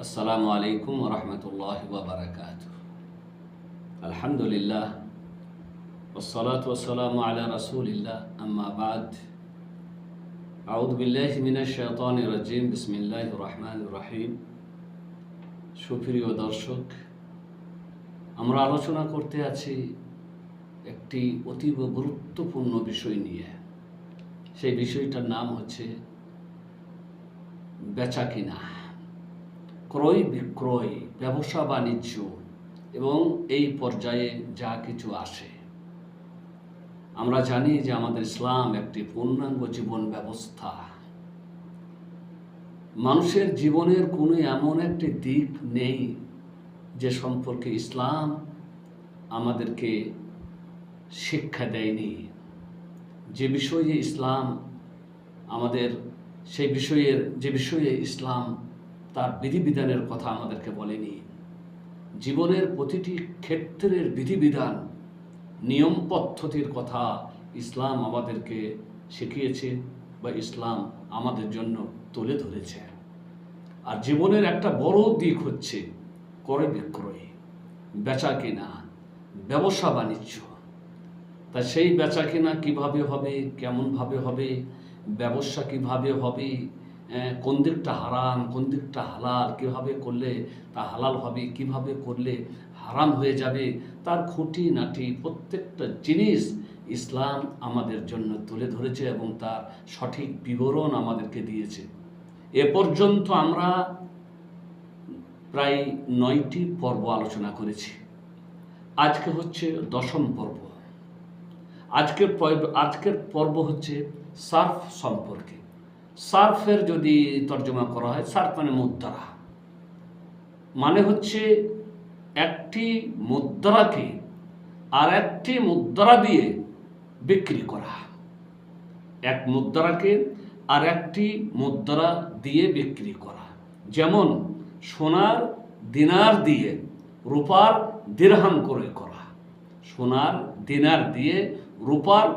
আসসালামু আলাইকুম ওয়া রাহমাতুল্লাহি ওয়া বারাকাতুহু। আলহামদুলিল্লাহ ওয়াসসালাতু ওয়াসসালামু আলা রাসূলিল্লাহ, আম্মা বাদ। আউযু বিল্লাহি মিনাশ শাইতানির রাজীম। বিসমিল্লাহির রহমানির রহিম। সুপ্রিয় দর্শক, আমরা আলোচনা করতে আছি একটি অতীব গুরুত্বপূর্ণ বিষয় নিয়ে। সেই বিষয়টার নাম হচ্ছে বেচাকেনা, ক্রয় বিক্রয়, ব্যবসা বাণিজ্য এবং এই পর্যায়ে যা কিছু আসে। আমরা জানি যে আমাদের ইসলাম একটি পূর্ণাঙ্গ জীবন ব্যবস্থা। মানুষের জীবনের কোনো এমন একটি দিক নেই যে সম্পর্কে ইসলাম আমাদেরকে শিক্ষা দেয়নি। যে বিষয়ে ইসলাম আমাদের যে বিষয়ে ইসলাম তার বিধিবিধানের কথা আমাদেরকে বলেনি। জীবনের প্রতিটি ক্ষেত্রের বিধিবিধান, নিয়ম পদ্ধতির কথা ইসলাম আমাদেরকে শিখিয়েছে বা ইসলাম আমাদের জন্য তুলে ধরেছে। আর জীবনের একটা বড় দিক হচ্ছে ক্রয় বিক্রয়, বেচা কেনা, ব্যবসা বাণিজ্য। তা সেই বেচা কেনা কীভাবে হবে, কেমনভাবে হবে, ব্যবসা কিভাবে হবে, কোন দিকটা হারাম কোন দিকটা হালাল, কীভাবে করলে তা হালাল হবে, কিভাবে করলে হারাম হয়ে যাবে, তার খুঁটিনাটি প্রত্যেকটা জিনিস ইসলাম আমাদের জন্য তুলে ধরেছে এবং তার সঠিক বিবরণ আমাদেরকে দিয়েছে। এ পর্যন্ত আমরা প্রায় 9টি পর্ব আলোচনা করেছি। আজকে হচ্ছে 10ম পর্ব। আজকের পর্ব হচ্ছে সার্ফ সম্পর্কে। সার্ফের যদি তর্জমা করা হয়, সার্ফ মানে মুদ্রা, মানে হচ্ছে একটি মুদ্রাকে আর একটি মুদ্রা দিয়ে বিক্রি করা। এক মুদ্রাকে আর একটি মুদ্রা দিয়ে বিক্রি করা। যেমন সোনার দিনার দিয়ে রূপার দিরহাম ক্রয় করা, সোনার দিনার দিয়ে রূপার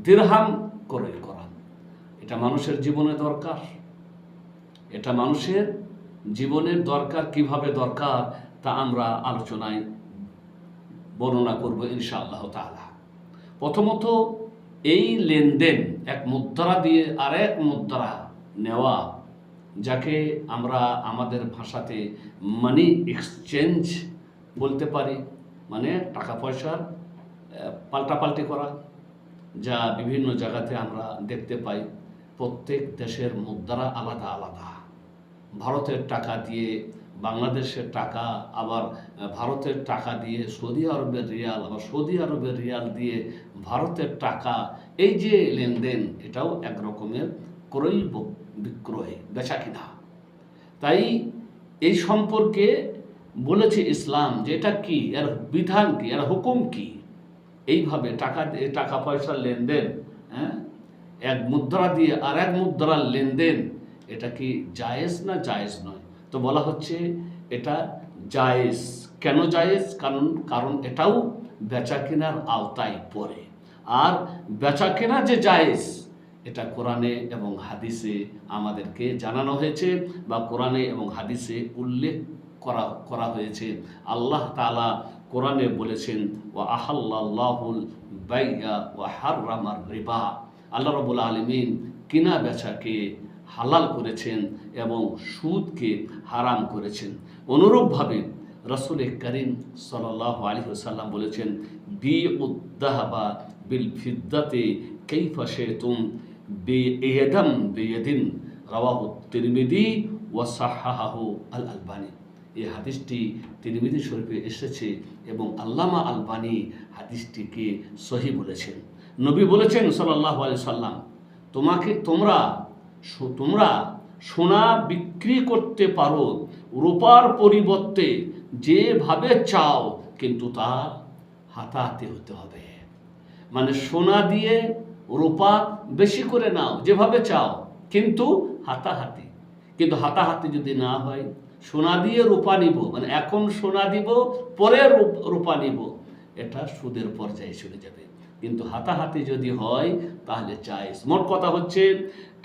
দিরহাম ক্রয় করা। এটা মানুষের জীবনে দরকার। এটা মানুষের জীবনের দরকার। কিভাবে দরকার তা আমরা আলোচনায় বর্ণনা করব ইনশাআল্লাহ তাআলা। প্রথমত, এই লেনদেন, এক মুদ্রা দিয়ে আর এক মুদ্রা নেওয়া, যাকে আমরা আমাদের ভাষাতে মানি এক্সচেঞ্জ বলতে পারি, মানে টাকা পয়সার পাল্টাপাল্টি করা, যা বিভিন্ন জায়গাতে আমরা দেখতে পাই। প্রত্যেক দেশের মুদ্রা আলাদা আলাদা। ভারতের টাকা দিয়ে বাংলাদেশের টাকা, আবার ভারতের টাকা দিয়ে সৌদি আরবের রিয়াল, আবার সৌদি আরবের রিয়াল দিয়ে ভারতের টাকা। এই যে লেনদেন, এটাও এক রকমের ক্রয় বিক্রয়, বেচা কিনা। তাই এই সম্পর্কে বলেছে ইসলাম যে এটা কি, এর বিধান কি, এর হুকুম কি। এইভাবে টাকা পয়সার লেনদেন, এক মুদ্রা দিয়ে আর এক মুদ্রার লেনদেন, এটা কি জায়েজ না জায়েজ নয়? তো বলা হচ্ছে এটা জায়েজ। কেন জায়েজ? কারণ এটাও বেচা কেনার আওতায় পড়ে। আর বেচা কেনা যে জায়েজ, এটা কোরআনে এবং হাদিসে আমাদেরকে জানানো হয়েছে, বা কোরআনে এবং হাদিসে উল্লেখ করা হয়েছে। আল্লাহ তাআলা কোরআনে বলেছেন, ওয়া আহাল্লাল্লাহুল বাই'a ওয়া হাররামার রিবা। আল্লাহ রাব্বুল আলামিন কিনা বেচাকে হালাল করেছেন এবং সুদকে হারাম করেছেন। অনুরূপভাবে রাসূল করিম সাল্লাল্লাহু আলাইহি ওয়াসাল্লাম বলেছেন, বিউদ যাহাবা বিল ফিদ্দাতি কাইফা শাইতুম বিয়াদাম বিয়াদিন, রাওয়াহু তিরমিজি ওয়া সাহাহাহু আল আলবানী। এই হাদিসটি তিরমিজি শরীফে এসেছে এবং আল্লামা আলবানী হাদিসটিকে সহিহ বলেছেন। নবী বলেছেন সাল্লাল্লাহু আলাইহি সাল্লাম, তোমরা সোনা বিক্রি করতে পারো রূপার পরিবর্তে যেভাবে চাও, কিন্তু তা হাতাহাতি হতে হবে। মানে সোনা দিয়ে রূপা বেশি করে নাও, যেভাবে চাও, কিন্তু হাতাহাতি। কিন্তু হাতাহাতি যদি না হয়, সোনা দিয়ে রূপা নিব, মানে এখন সোনা দিব পরে রূপা নিব, এটা সুদের পর্যায়ে চলে যাবে। কিন্তু হাতাহাতি যদি হয় তাহলে জায়েজ। মোট কথা হচ্ছে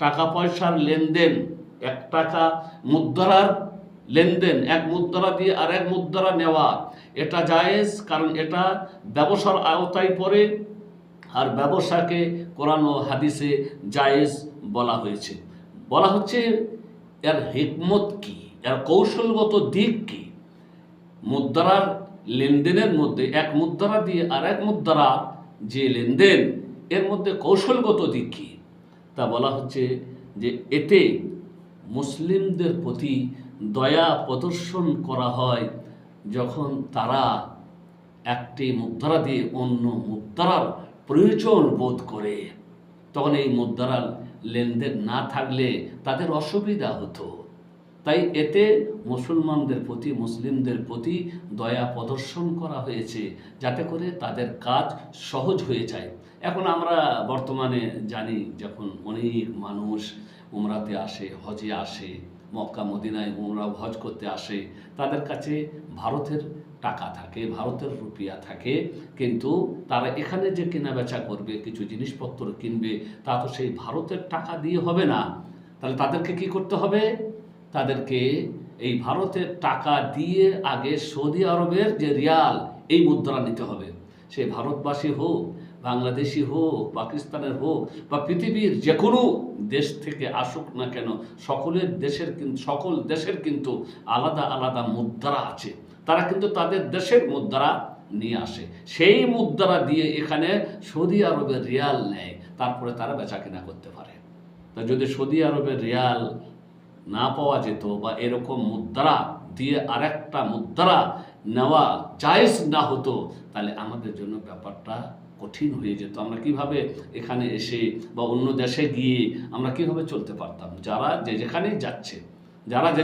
টাকা পয়সার লেনদেন, 1 টাকা মুদ্রার লেনদেন, এক মুদ্রা দিয়ে আর এক মুদ্রা নেওয়া, এটা জায়েজ, কারণ এটা ব্যবসার আওতায় পড়ে। আর ব্যবসাকে কোরআন ও হাদিসে জায়েজ বলা হয়েছে। বলা হচ্ছে এর হিকমত কি, এর কৌশলগত দিক কি। মুদ্রার লেনদেনের মধ্যে এক মুদ্রা দিয়ে আর এক মুদ্রা যে লেনদেন, এর মধ্যে কৌশলগত দিক কি, তা বলা হচ্ছে যে এতে মুসলিমদের প্রতি দয়া প্রদর্শন করা হয়। যখন তারা একটি মুদ্রা দিয়ে অন্য মুদ্রার প্রয়োজন বোধ করে, তখন এই মুদ্রার লেনদেন না থাকলে তাদের অসুবিধা হতো। তাই এতে মুসলমানদের প্রতি, মুসলিমদের প্রতি দয়া প্রদর্শন করা হয়েছে, যাতে করে তাদের কাজ সহজ হয়ে যায়। এখন আমরা বর্তমানে জানি, যখন অনেক মানুষ উমরাতে আসে, হজে আসে, মক্কা মদিনায় উমরা হজ করতে আসে, তাদের কাছে ভারতের টাকা থাকে, ভারতের রুপিয়া থাকে, কিন্তু তারা এখানে যে কেনা বেচা করবে, কিছু জিনিসপত্র কিনবে, তা তো সেই ভারতের টাকা দিয়ে হবে না। তাহলে তাদেরকে কি করতে হবে? তাদেরকে এই ভারতের টাকা দিয়ে আগে সৌদি আরবের যে রিয়াল, এই মুদ্রা নিতে হবে। সে ভারতবাসী হোক, বাংলাদেশি হোক, পাকিস্তানের হোক, বা পৃথিবীর যে কোনো দেশ থেকে আসুক না কেন, সকল দেশের কিন্তু আলাদা আলাদা মুদ্রা আছে। তারা কিন্তু তাদের দেশের মুদ্রা নিয়ে আসে, সেই মুদ্রা দিয়ে এখানে সৌদি আরবের রিয়াল নেয়, তারপরে তারা বেচা কেনা করতে পারে। তা যদি সৌদি আরবের রিয়াল না পাওয়া যেত, বা এরকম মুদ্রা দিয়ে আরেকটা মুদ্রা নেওয়া জায়েজ না হতো, তাহলে আমাদের জন্য ব্যাপারটা কঠিন হয়ে যেত। আমরা কিভাবে এখানে এসে বা অন্য দেশে গিয়ে আমরা কিভাবে চলতে পারতাম? যারা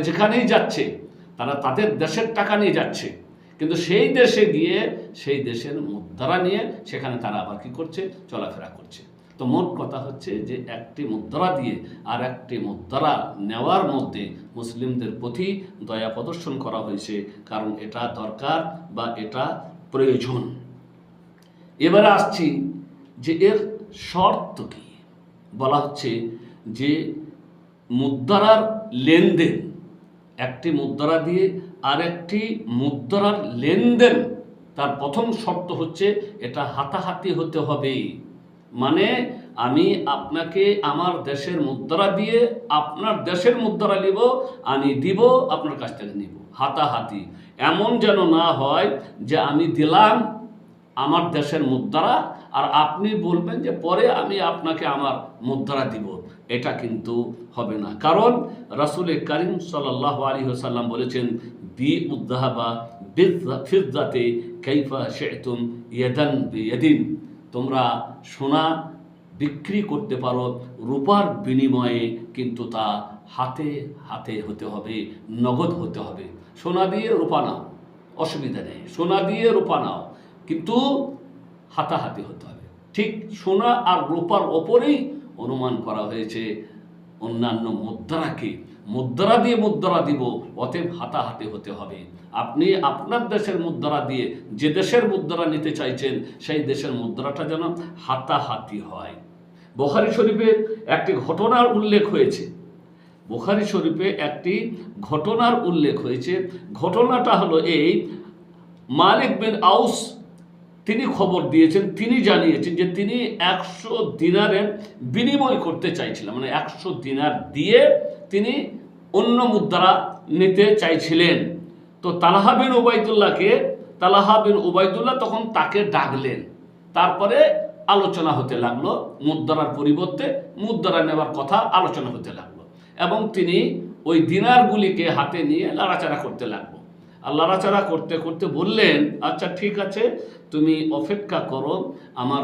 যেখানেই যাচ্ছে তারা তাদের দেশের টাকা নিয়ে যাচ্ছে, কিন্তু সেই দেশে গিয়ে সেই দেশের মুদ্রা নিয়ে সেখানে তারা আবার কি করছে? চলাফেরা করছে। তো মোট কথা হচ্ছে যে একটি মুদ্রা দিয়ে আর একটি মুদ্রা নেওয়ার মধ্যে মুসলিমদের প্রতি দয়া প্রদর্শন করা হয়েছে, কারণ এটা দরকার বা এটা প্রয়োজন। এবারে আসছি যে এর শর্ত কি। বলা হচ্ছে যে মুদ্রার লেনদেন, একটি মুদ্রা দিয়ে আর একটি মুদ্রার লেনদেন, তার প্রথম শর্ত হচ্ছে এটা হাতাহাতি হতে হবে। মানে আমি আপনাকে আমার দেশের মুদ্রা দিয়ে আপনার দেশের মুদ্রা নিব, আমি দিব, আপনার কাছ থেকে নিব, হাতাহাতি। এমন যেন না হয় যে আমি দিলাম আমার দেশের মুদ্রা আর আপনি বলবেন যে পরে আমি আপনাকে আমার মুদ্রা দিব, এটা কিন্তু হবে না। কারণ রাসূল করিম সাল্লাল্লাহু আলাইহি ওয়াসাল্লাম বলেছেন, বিউদ্দাহাবা ফিদ্দাতে কাইফা শি'তুম ইয়াদান বিয়াদিন, তোমরা সোনা বিক্রি করতে পারো রূপার বিনিময়ে, কিন্তু তা হাতে হাতে হতে হবে, নগদ হতে হবে। সোনা দিয়ে রূপা নাও, অসুবিধা নেই, সোনা দিয়ে রূপা নাও, কিন্তু হাতাহাতি হতে হবে। ঠিক সোনা আর রূপার ওপরেই অনুমান করা হয়েছে অন্যান্য মুদ্রাকে। মুদ্রা দিয়ে মুদ্রা দিব, অতএব হাতাহাতি হতে হবে। আপনি আপনার দেশের মুদ্রা দিয়ে যে দেশের মুদ্রা নিতে চাইছেন, সেই দেশের মুদ্রাটা যেন হাতাহাতি হয়। বুখারী শরীফে একটি ঘটনার উল্লেখ হয়েছে। বুখারী শরীফে একটি ঘটনার উল্লেখ হয়েছে। ঘটনাটা হলো এই, মালিক বিন আউস তিনি খবর দিয়েছেন, তিনি জানিয়েছেন যে তিনি 100 দিনারের বিনিময় করতে চাইছিলেন, মানে 100 দিনার দিয়ে তিনি অন্য মুদ্রা নিতে চাইছিলেন। তো তালহা বিন উবাইদুল্লাহ তখন তাকে ডাকলেন। তারপরে আলোচনা হতে লাগলো, মুদ্রার পরিবর্তে মুদ্রা নেওয়ার কথা আলোচনা হতে লাগলো, এবং তিনি ওই দিনারগুলিকে হাতে নিয়ে লাড়াচাড়া করতে লাগলো। আর লাড়াচাড়া করতে করতে বললেন, আচ্ছা ঠিক আছে, তুমি অপেক্ষা করো, আমার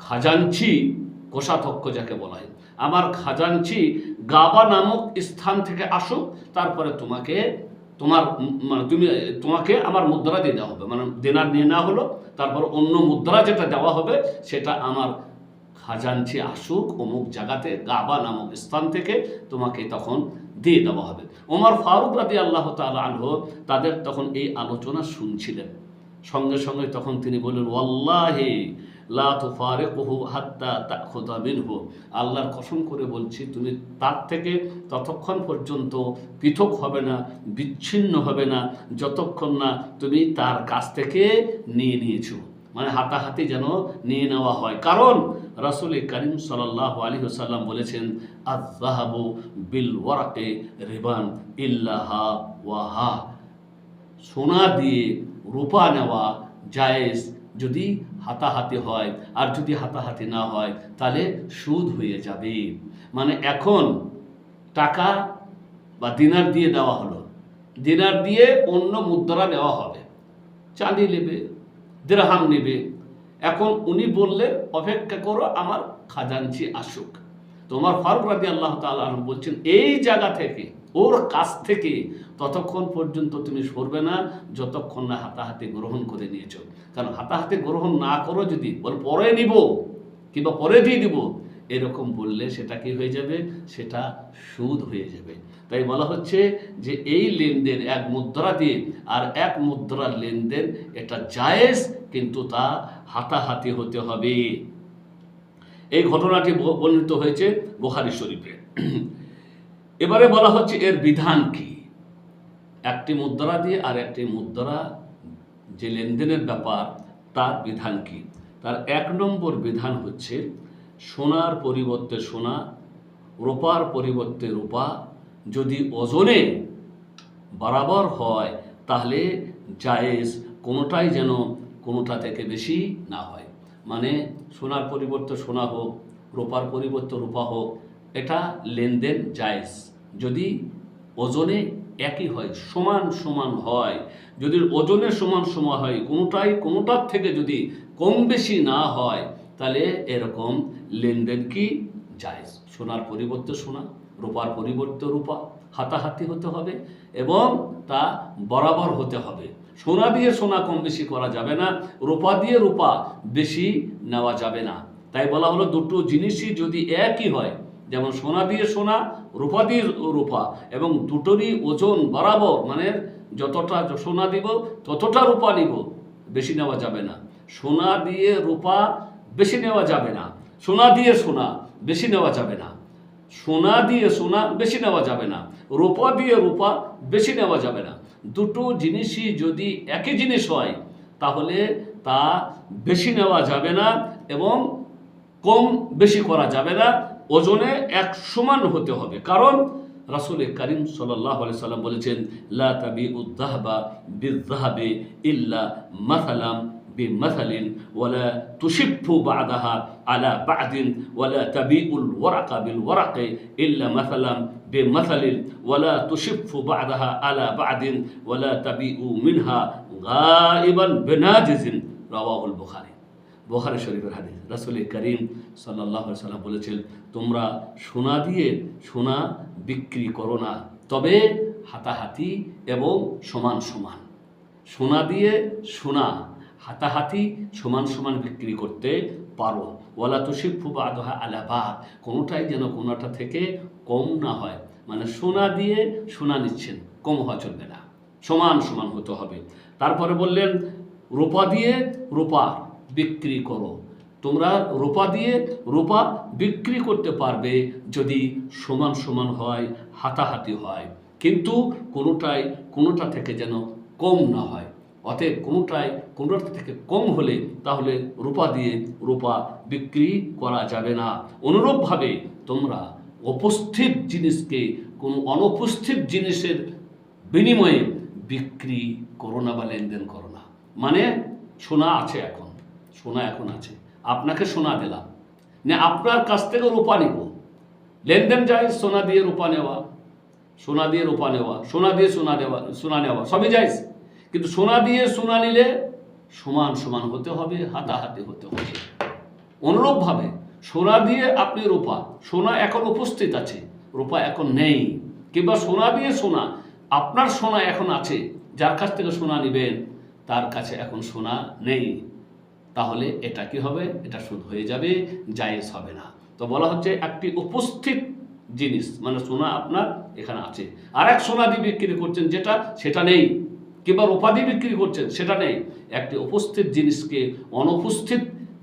খাজাঞ্চি, কোষাধ্যক্ষ যাকে বলা হয়, আমার খাজাঞ্চি গাবা নামক স্থান থেকে আসুক, তারপরে তোমাকে আমার মুদ্রা দিয়ে দেওয়া হবে। মানে দিনার নিয়ে নেওয়া হলো, তারপর অন্য মুদ্রা যেটা দেওয়া হবে সেটা আমার খাজাঞ্চি আসুক অমুক জায়গাতে, গাবা নামক স্থান থেকে তোমাকে তখন দিয়ে দেওয়া হবে। ওমর ফারুক রাদিয়াল্লাহু তাআলা আনহু তাদের তখন এই আলোচনা শুনছিলেন। সঙ্গে সঙ্গে তখন তিনি বললেন, ওয়াল্লাহি লা তুফারিকুহু হাত্তা তাখুযা মিনহু, আল্লাহর কসম করে বলছি তুমি তার থেকে ততক্ষণ পর্যন্ত পৃথক হবে না, বিচ্ছিন্ন হবে না, যতক্ষণ না তুমি তার কাছ থেকে নিয়ে নিয়েছো। মানে হাতাহাতি যেন নিয়ে নেওয়া হয়। কারণ রাসূল করিম সাল্লাল্লাহু আলাইহি ওয়াসাল্লাম বলেছেন, আয-যাহাবু বিল ওয়ারাকি রিবান ইল্লাহা ওয়াহা, সোনা দিয়ে রূপা নেওয়া জায়েজ যদি হাতাহাতি হয়, আর যদি হাতাহাতি না হয় তাহলে সুদ হয়ে যাবে। মানে এখন টাকা বা দিনার দিয়ে দেওয়া হলো, দিনার দিয়ে অন্য মুদ্রা নেওয়া হবে, চাঁদি নেবে, দিরহাম নেবে। এখন উনি বললে অপেক্ষা করো আমার খাজানচি আসুক। তোমার ফারুক রাদিয়াল্লাহু তাআলা আনহু বলছেন এই জায়গা থেকে, ওর কাছ থেকে ততক্ষণ পর্যন্ত তুমি সরবে না যতক্ষণ না হাতাহাতি গ্রহণ করে নিয়েছো। কারণ হাতাহাতি গ্রহণ না করো যদি বল পরে নিব কিংবা পরে দিয়ে দিব, এরকম বললে সেটা কি হয়ে যাবে, সেটা সুদ হয়ে যাবে। তাই বলা হচ্ছে যে এই লেনদেন এক মুদ্রা দিয়ে আর এক মুদ্রার লেনদেন এটা জায়েজ, কিন্তু তা হাতাহাতি হতে হবে। এই ঘটনাটি বর্ণিত হয়েছে বুখারী শরীফে। এবারে বলা হচ্ছে এর বিধান কি। একটি মুদ্রা দিয়ে আর একটি মুদ্রা যে লেনদেনের ব্যাপার, তার বিধান কি। তার 1 নম্বর বিধান হচ্ছে সোনার পরিবর্তে সোনা, রূপার পরিবর্তে রূপা যদি ওজনে বরাবর হয় তাহলে জায়েজ, কোনোটাই যেন কোনোটা থেকে বেশি না হয়। মানে সোনার পরিবর্তে সোনা হোক, রূপার পরিবর্তে রূপা হোক, এটা লেনদেন জায়েজ যদি ওজনে একই হয়, সমান সমান হয়। যদি ওজনে সমান সমান হয়, কোনোটার থেকে যদি কম বেশি না হয়, তাহলে এরকম লেনদেন কি জায়েজ। সোনার পরিবর্তে সোনা, রূপার পরিবর্তে রূপা, হাতাহাতি হতে হবে এবং তা বরাবর হতে হবে। সোনা দিয়ে সোনা কম বেশি করা যাবে না, রূপা দিয়ে রূপা বেশি নেওয়া যাবে না। তাই বলা হলো দুটো জিনিসই যদি একই হয়, যেমন সোনা দিয়ে সোনা, রূপা দিয়ে রূপা, এবং দুটোরই ওজন বরাবর, মানে যতটা সোনা দিব ততটা রূপা নিব, বেশি নেওয়া যাবে না। সোনা দিয়ে রূপা বেশি নেওয়া যাবে না, সোনা দিয়ে সোনা বেশি নেওয়া যাবে না, সোনা দিয়ে সোনা বেশি নেওয়া যাবে না, রূপা দিয়ে রূপা বেশি নেওয়া যাবে না। দুটো জিনিসই যদি একই জিনিস হয় তাহলে তা বেশি নেওয়া যাবে না এবং কম বেশি করা যাবে না, ওজনে এক সমান হতে হবে। কারণ রাসূল করিম সাল্লাল্লাহু আলাইহি সাল্লাম বলেছেন, লা তাবিউদ যাহাবা বিয-যাহাবি ইল্লা মাসালাম বিমাসালিন ওয়ালা তুশিফু বা'দাহা আলা বা'দিন ওয়ালা তাবিউল ওয়ারাকা বিল ওয়ারাকি ইল্লা মাসালাম বিমাসালিন ওয়ালা তুশিফু বা'দাহা আলা বা'দিন ওয়ালা তাবিউ মিনহা গায়িবান বিনাজিজিন। রাওয়াহুল বুখারী। বুখারী শরীফের হাদিস। রাসূল করিম সাল্লাল্লাহু আলাইহি সাল্লাম বলেছেন, তোমরা সোনা দিয়ে সোনা বিক্রি করো না, তবে হাতাহাতি এবং সমান সমান। সোনা দিয়ে সোনা হাতাহাতি সমান সমান বিক্রি করতে পারো। ওয়ালা তুশিফু বা'দাহা আলা বা'দ, কোনোটাই যেন কোনোটা থেকে কম না হয়। মানে সোনা দিয়ে সোনা নিচ্ছেন, কম হওয়া চলবে না, সমান সমান হতে হবে। তারপরে বললেন রূপা দিয়ে রূপা বিক্রি করো। তোমরা রূপা দিয়ে রূপা বিক্রি করতে পারবে যদি সমান সমান হয়, হাতাহাতি হয়, কিন্তু কোনোটা থেকে যেন কম না হয়। অতএব কোনোটা থেকে কম হলে তাহলে রূপা দিয়ে রূপা বিক্রি করা যাবে না। অনুরূপভাবে তোমরা উপস্থিত জিনিসকে কোনো অনুপস্থিত জিনিসের বিনিময়ে বিক্রি করো না বা লেনদেন করো না। মানে সোনা আছে, সোনা এখন আছে, আপনাকে সোনা দিলাম, না আপনার কাছ থেকে রূপা নিব, লেনদেন যায়। সোনা দিয়ে রূপা নেওয়া, সোনা দিয়ে রূপা নেওয়া, সোনা দিয়ে সোনা নেওয়া সবই যায়, কিন্তু সোনা দিয়ে সোনা নিলে সমান সমান হতে হবে, হাতাহাতি হতে হবে। অনুরূপভাবে সোনা দিয়ে আপনি রূপা, সোনা এখন উপস্থিত আছে, রূপা এখন নেই, কিংবা সোনা দিয়ে সোনা, আপনার সোনা এখন আছে, যার কাছ থেকে সোনা নেবেন তার কাছে এখন সোনা নেই, তাহলে এটা কি হবে, এটা সুদ হয়ে যাবে, জায়েজ হবে না। তো বলা হচ্ছে একটি উপস্থিত জিনিস, মানে সোনা আপনার এখানে আছে, আর এক সোনা দিয়ে বিক্রি করছেন সেটা নেই, কিংবা রূপা দিয়ে বিক্রি করছেন সেটা নেই। একটি উপস্থিত জিনিসকে অনুপস্থিত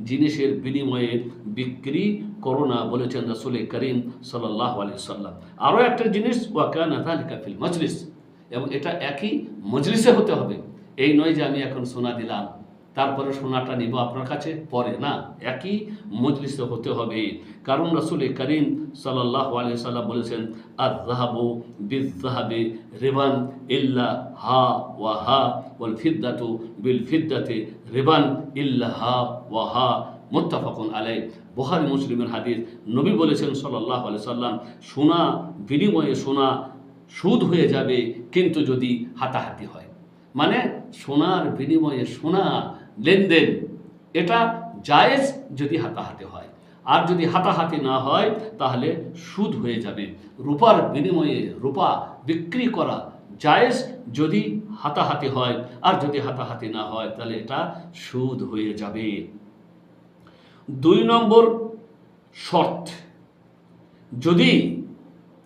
জিনিসের বিনিময়ে বিক্রি করো না, বলেছেন রাসূল করিম সাল্লাল্লাহু আলাইহি ওয়াসাল্লাম। আরও একটা জিনিস, ওয়া কানা যালিকা ফিল মাজলিস, এবং এটা একই মজলিসে হতে হবে। এই নয় যে আমি এখন সোনা দিলাম তারপরে সোনাটা নিব আপনার কাছে পরে, না, একই মজলিসে হতে হবে। কারণ রাসূল করিম সাল্লাল্লাহু আলাইহি ওয়াসাল্লাম বলেছেন, আয-যাহাবু বিয-যাহাবি রিবান ইল্লা হা ওয়া হা ওয়াল ফিদ্দাতু বিল ফিদ্দাতি রিবান ইল্লা হা ওয়া হা, মুত্তাফাকুন আলাইহি। বুখারী মুসলিমের হাদিস। নবী বলেছেন সাল্লাল্লাহু আলাইহি ওয়াসাল্লাম, সোনা বিনিময়ে সোনা সুদ হয়ে যাবে কিন্তু যদি হাতাহাতি হয়। মানে সোনার বিনিময়ে সোনা লেনদেন এটা জায়েজ যদি হাতাহাতি হয়, আর যদি হাতাহাতি না হয় তাহলে সুদ হয়ে যাবে। রূপার বিনিময়ে রূপা বিক্রি করা জায়েজ যদি হাতাহাতি হয়, আর যদি হাতাহাতি না হয় তাহলে এটা সুদ হয়ে যাবে। 2 নম্বর শর্ত, যদি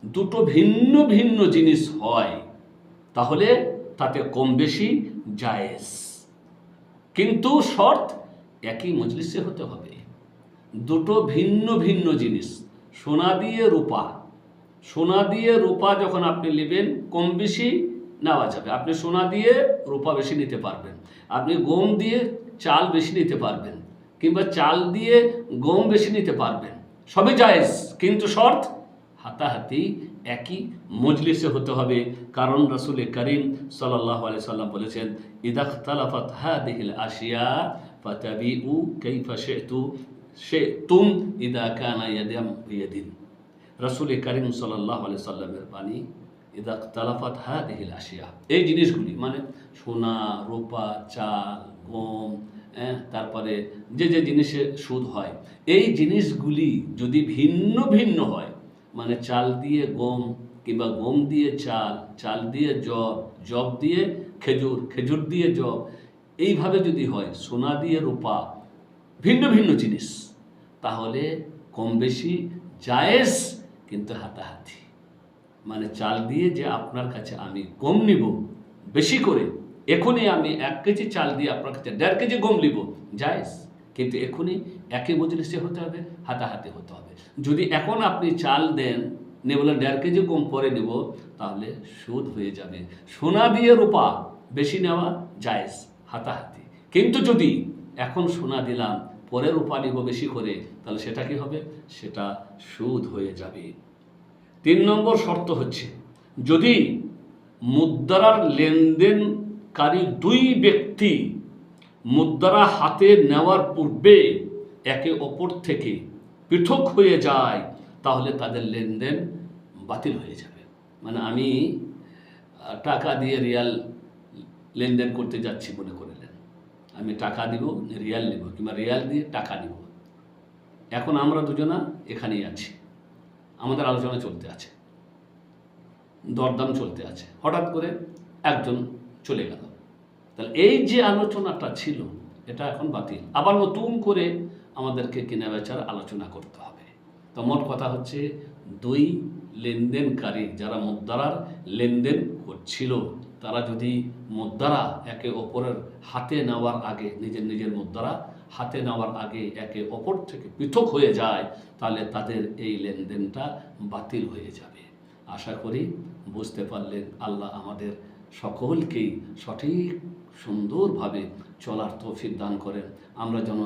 দুটো ভিন্ন ভিন্ন জিনিস হয় তাহলে তাতে কম বেশি জায়েজ, কিন্তু শর্ত একই মজলিসে হতে হবে। দুটো ভিন্ন ভিন্ন জিনিস, সোনা দিয়ে রূপা, সোনা দিয়ে রূপা যখন আপনি নেবেন কম বেশি নেওয়া যাবে। আপনি সোনা দিয়ে রূপা বেশি নিতে পারবেন, আপনি গম দিয়ে চাল বেশি নিতে পারবেন, কিংবা চাল দিয়ে গম বেশি নিতে পারবেন, সবই জায়েজ, কিন্তু শর্ত হাতাহাতি একই মজলিসে হতে হবে। কারণ রাসূল করিম সাল্লাল্লাহু আলাইহি ওয়াসাল্লাম বলেছেন, ইযা ইখতালাফাত হাযিহিল আশিয়া ফাতাবিউ কাইফা শি'তুম ইযা কানা ইয়াদাম বিয়াদিন। রাসূল করিম সাল্লাল্লাহু আলাইহি ওয়াসাল্লামের বাণী, ইযা ইখতালাফাত হাযিহিল আশিয়া, এই জিনিসগুলি মানে সোনা, রূপা, চাল, গম, তারপরে যে যে জিনিসে সুদ হয়, এই জিনিসগুলি যদি ভিন্ন ভিন্ন হয়, মানে চাল দিয়ে গম কিংবা গম দিয়ে চাল, চাল দিয়ে জব, জব দিয়ে খেজুর, খেজুর দিয়ে জব, এইভাবে যদি হয়, সোনা দিয়ে রূপা, ভিন্ন ভিন্ন জিনিস, তাহলে কম বেশি জায়েজ, কিন্তু হাতাহাতি, মানে চাল দিয়ে যে আপনার কাছে আমি গম নিব বেশি করে, এখনই আমি 1 কেজি চাল দিয়ে আপনার কাছে 1.5 কেজি গম নিব, জায়েজ, কিন্তু এখনই একই মজলিসে হতে হবে, হাতাহাতি হতে হবে। যদি এখন আপনি চাল দেন, নিয়ে বলেন 1.5 কেজি গম পরে নেব, তাহলে সুদ হয়ে যাবে। সোনা দিয়ে রূপা বেশি নেওয়া জায়েজ, হাতাহাতি, কিন্তু যদি এখন সোনা দিলাম পরে রূপা নিব বেশি করে, তাহলে সেটা কি হবে? সেটা সুদ হয়ে যাবে। 3 নম্বর শর্ত হচ্ছে, যদি মুদ্রার লেনদেনকারী 2 ব্যক্তি মুদ্রা হাতে নেওয়ার পূর্বে একে অপর থেকে পৃথক হয়ে যায়, তাহলে তাদের লেনদেন বাতিল হয়ে যাবে। মানে আমি টাকা দিয়ে রিয়াল লেনদেন করতে যাচ্ছি মনে করলেন, আমি টাকা দিব, রিয়াল নিব, কিংবা রিয়াল দিয়ে টাকা নিব। এখন আমরা দুজনা এখানেই আছি, আমাদের আলোচনা চলতে আছে, দরদাম চলতে আছে, হঠাৎ করে একজন চলে গেল, তাহলে এই যে আলোচনাটা ছিল এটা এখন বাতিল, আবার নতুন করে আমাদেরকে কেনা বেচার আলোচনা করতে হবে। তো মোট কথা হচ্ছে, 2 লেনদেনকারী যারা মুদ্রার লেনদেন করছিল, তারা যদি মুদ্রা একে অপরের হাতে নেওয়ার আগে, নিজের নিজের মুদ্রা হাতে নেওয়ার আগে একে অপর থেকে পৃথক হয়ে যায়, তাহলে তাদের এই লেনদেনটা বাতিল হয়ে যাবে। আশা করি বুঝতে পারলেন। আল্লাহ আমাদের সকলকেই সঠিক সুন্দরভাবে চলার তৌফিক দান করেন, আমরা যেন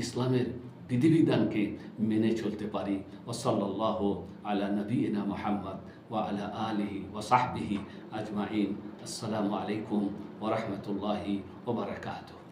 ইসলামের বিধিবিধানকে মেনে চলতে পারি। ওয়াসাল্লাল্লাহু আলা নবিয়িনা মুহাম্মদ ওয়া আলা আলিহি ওয়া সাহবিহি আজমাইন। আসসালামু আলাইকুম ওয়া রাহমাতুল্লাহি ওয়া বারাকাতুহু।